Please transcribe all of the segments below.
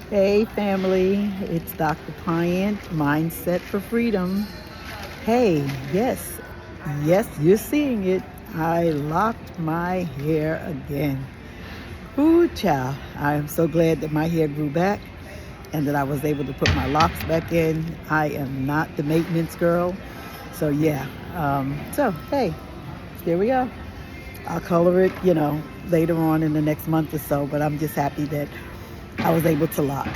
Hey, family, it's Dr. Pyant, Mindset for Freedom. Hey, yes, you're seeing it. I locked my hair again. Ooh, child, I am so glad that my hair grew back and that I was able to put my locks back in. I am not the maintenance girl. So, yeah. Hey, here we go. I'll color it, later on in the next month or so, but I'm just happy that I was able to lock.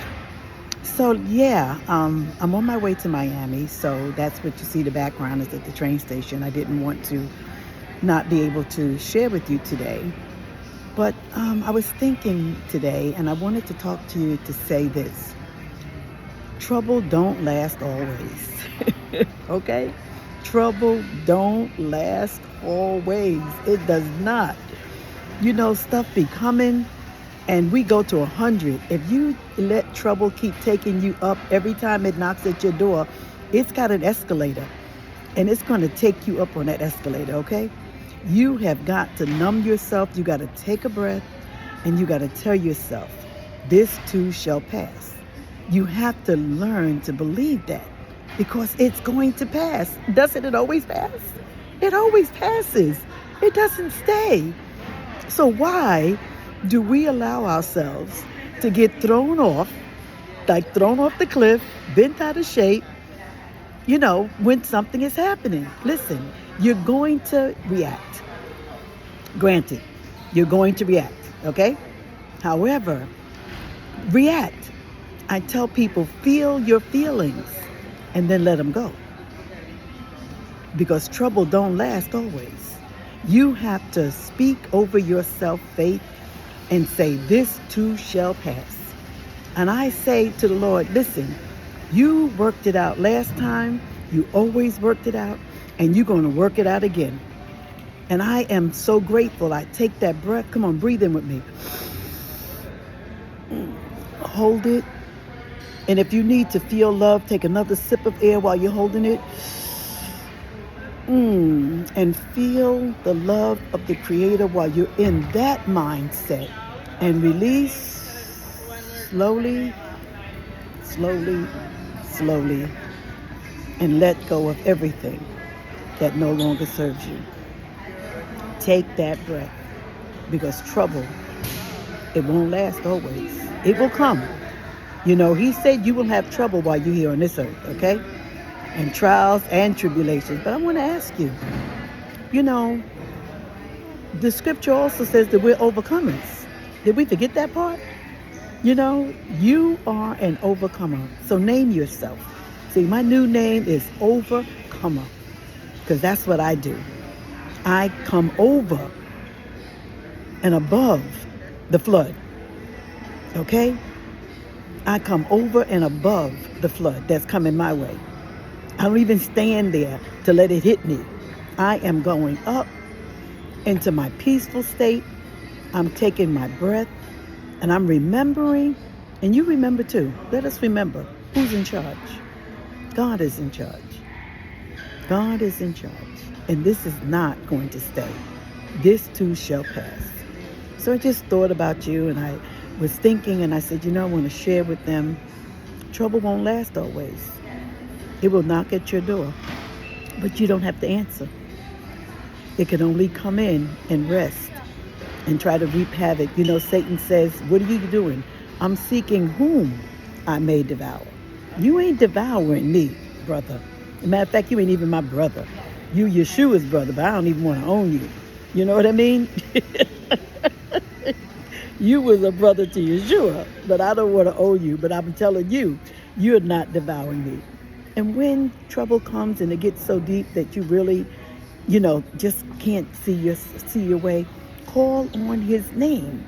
So yeah, I'm on my way to Miami. So that's what you see. The background is at the train station. I didn't want to not be able to share with you today, but I was thinking today, and I wanted to talk to you to say this: trouble don't last always. Okay, trouble don't last always. It does not. Stuff be coming and we go to 100. If you let trouble keep taking you up every time it knocks at your door, it's got an escalator and it's going to take you up on that escalator, okay? You have got to numb yourself. You got to take a breath and you got to tell yourself, this too shall pass. You have to learn to believe that because it's going to pass. Doesn't it always pass? It always passes. It doesn't stay. So why do we allow ourselves to get thrown off the cliff, bent out of shape, when something is happening? Listen, you're going to react. Granted, you're going to react, okay? However, react. I tell people, feel your feelings and then let them go. Because trouble don't last always. You have to speak over yourself faith and say, this too shall pass. And I say to the Lord, listen, you worked it out last time, you always worked it out, and you're going to work it out again. And I am so grateful. I take that breath. Come on, breathe in with me. Hold it. And if you need to feel love, take another sip of air while you're holding it. And feel the love of the Creator while you're in that mindset. And release slowly, slowly, slowly. And let go of everything that no longer serves you. Take that breath. Because trouble, it won't last always. It will come. He said you will have trouble while you're here on this earth, okay? And trials and tribulations. But I want to ask you, the scripture also says that we're overcomers. Did we forget that part? You are an overcomer. So name yourself. See, my new name is Overcomer because that's what I do. I come over and above the flood, okay? I come over and above the flood that's coming my way. I don't even stand there to let it hit me. I am going up into my peaceful state. I'm taking my breath and I'm remembering, and you remember too. Let us remember who's in charge. God is in charge. God is in charge. And this is not going to stay. This too shall pass. So I just thought about you and I was thinking and I said, I want to share with them. Trouble won't last always. It will knock at your door, but you don't have to answer. It can only come in and rest and try to reap havoc. Satan says, what are you doing? I'm seeking whom I may devour. You ain't devouring me, brother. As a matter of fact, you ain't even my brother. You Yeshua's brother, but I don't even want to own you. You know what I mean? You was a brother to Yeshua, but I don't want to own you. But I'm telling you, you're not devouring me. And when trouble comes and it gets so deep that you really, just can't see your way, call on his name.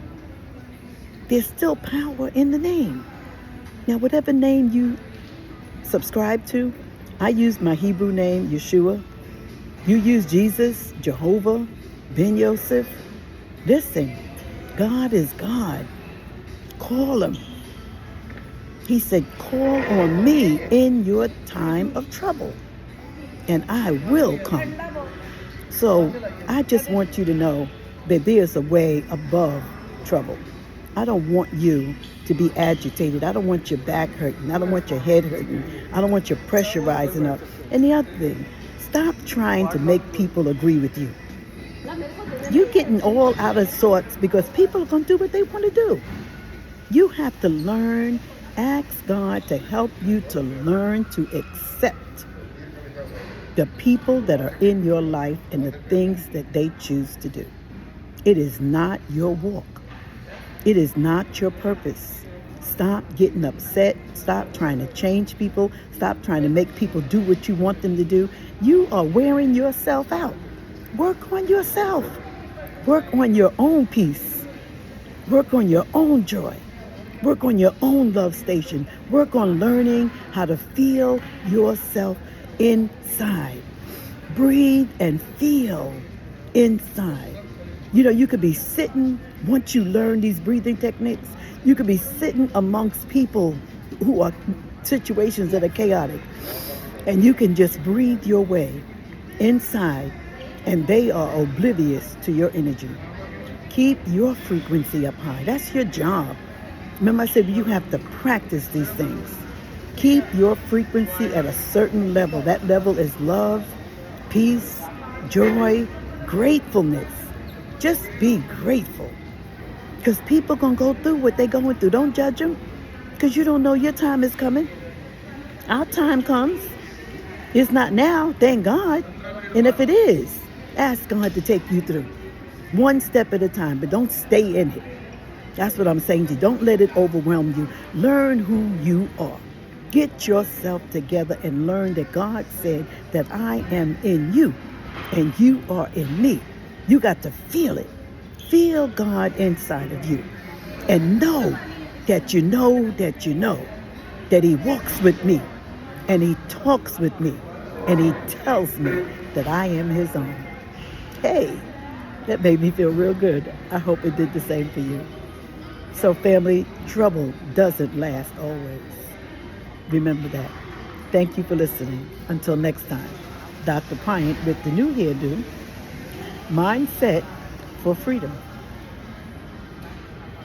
There's still power in the name. Now, whatever name you subscribe to, I use my Hebrew name, Yeshua. You use Jesus, Jehovah, Ben Yosef. Listen, God is God. Call him. He said, call on me in your time of trouble, and I will come. So I just want you to know that there's a way above trouble. I don't want you to be agitated. I don't want your back hurting. I don't want your head hurting. I don't want your pressure rising up. And the other thing, stop trying to make people agree with you. You're getting all out of sorts because people are going to do what they want to do. You have to learn, ask God to help you to learn to accept the people that are in your life and the things that they choose to do. It is not your walk. It is not your purpose. Stop getting upset. Stop trying to change people. Stop trying to make people do what you want them to do. You are wearing yourself out. Work on yourself. Work on your own peace. Work on your own joy. Work on your own love station. Work on learning how to feel yourself inside. Breathe and feel inside. You know, you could be sitting, once you learn these breathing techniques, you could be sitting amongst people who are situations that are chaotic, and you can just breathe your way inside, and they are oblivious to your energy. Keep your frequency up high. That's your job. Remember I said you have to practice these things. Keep your frequency at a certain level. That level is love, peace, joy, gratefulness. Just be grateful. Because people going to go through what they're going through. Don't judge them. Because you don't know your time is coming. Our time comes. It's not now, thank God. And if it is, ask God to take you through. One step at a time, but don't stay in it. That's what I'm saying to you. Don't let it overwhelm you. Learn who you are. Get yourself together and learn that God said that I am in you and you are in me. You got to feel it. Feel God inside of you. And know that you know that you know that He walks with me and He talks with me and He tells me that I am His own. Hey, that made me feel real good. I hope it did the same for you. So family, trouble doesn't last always. Remember that. Thank you for listening. Until next time, Dr. Bryant with the new hairdo, Mindset for Freedom.